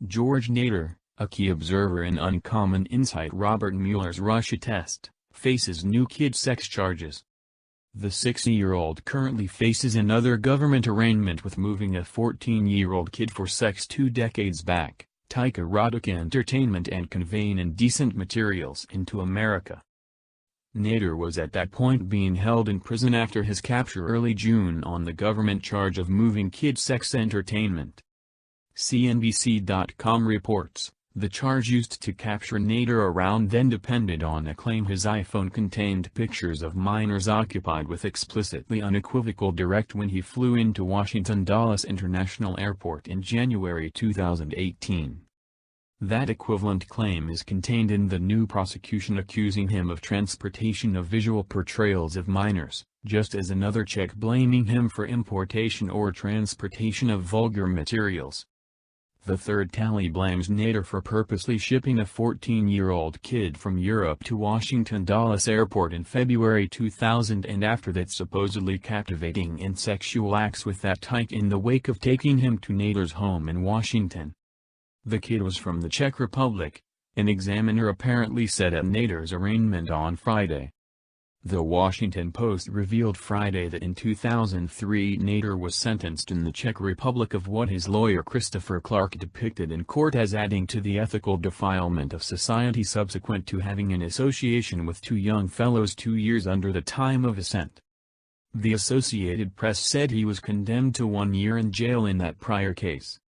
George Nader, a key observer in Uncommon Insight Robert Mueller's Russia test, faces new kid sex charges. The 60-year-old currently faces another government arraignment with moving a 14-year-old kid for sex 2 decades back, tyke erotic entertainment and conveying indecent materials into America. Nader was at that point being held in prison after his capture early June on the government charge of moving kid sex entertainment. CNBC.com reports, the charge used to capture Nader around then depended on a claim his iPhone contained pictures of minors occupied with explicitly unequivocal direct when he flew into Washington Dulles International Airport in January 2018. That equivalent claim is contained in the new prosecution accusing him of transportation of visual portrayals of minors, just as another check blaming him for importation or transportation of vulgar materials. The third tally blames Nader for purposely shipping a 14-year-old kid from Europe to Washington Dulles Airport in February 2000 and after that supposedly captivating in sexual acts with that tyke in the wake of taking him to Nader's home in Washington. The kid was from the Czech Republic, an examiner apparently said at Nader's arraignment on Friday. The Washington Post revealed Friday that in 2003 Nader was sentenced in the Czech Republic of what his lawyer Christopher Clark depicted in court as adding to the ethical defilement of society subsequent to having an association with 2 young fellows 2 years under the time of assent. The Associated Press said he was condemned to 1 year in jail in that prior case.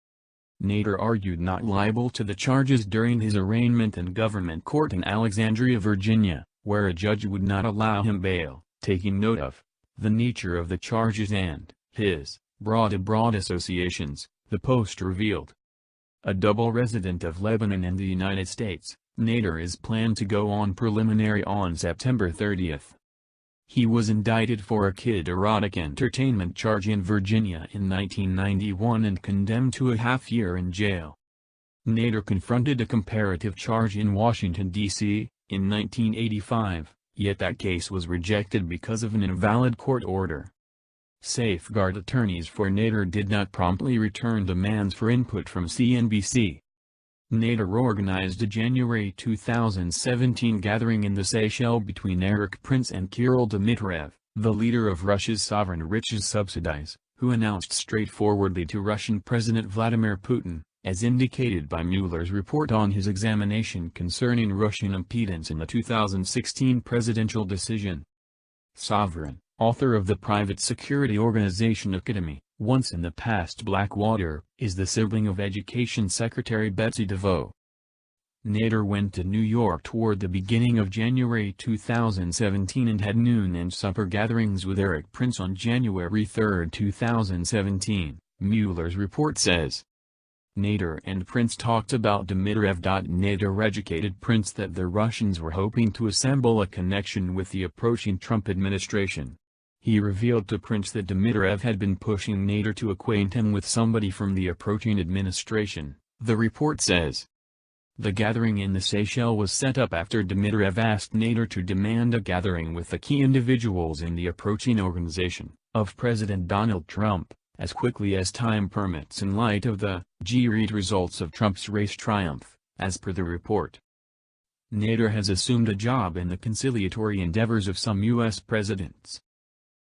Nader argued not liable to the charges during his arraignment in government court in Alexandria, Virginia, where a judge would not allow him bail, taking note of the nature of the charges and his abroad associations, the Post revealed. A double resident of Lebanon and the United States, Nader is planned to go on preliminary on September 30. He was indicted for a kid erotic entertainment charge in Virginia in 1991 and condemned to a half-year in jail. Nader confronted a comparative charge in Washington, D.C., in 1985, yet that case was rejected because of an invalid court order. Safeguard attorneys for Nader did not promptly return demands for input from CNBC. Nader organized a January 2017 gathering in the Seychelles between Erik Prince and Kirill Dmitriev, the leader of Russia's sovereign riches subsidies, who announced straightforwardly to Russian President Vladimir Putin, as indicated by Mueller's report on his examination concerning Russian impedance in the 2016 presidential decision. Sovereign, author of the private security organization Academy, once in the past Blackwater, is the sibling of Education Secretary Betsy DeVos. Nader went to New York toward the beginning of January 2017 and had noon and supper gatherings with Erik Prince on January 3, 2017, Mueller's report says. Nader and Prince talked about Dmitriev. Nader educated Prince that the Russians were hoping to assemble a connection with the approaching Trump administration. He revealed to Prince that Dmitriev had been pushing Nader to acquaint him with somebody from the approaching administration, the report says. The gathering in the Seychelles was set up after Dmitriev asked Nader to demand a gathering with the key individuals in the approaching organization of President Donald Trump, as quickly as time permits in light of the read results of Trump's race triumph, as per the report. Nader has assumed a job in the conciliatory endeavors of some U.S. presidents.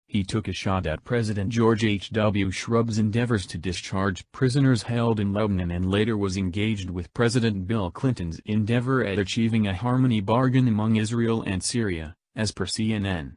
He took a shot at President George H.W. Bush's endeavors to discharge prisoners held in Lebanon and later was engaged with President Bill Clinton's endeavor at achieving a harmony bargain among Israel and Syria, as per CNN.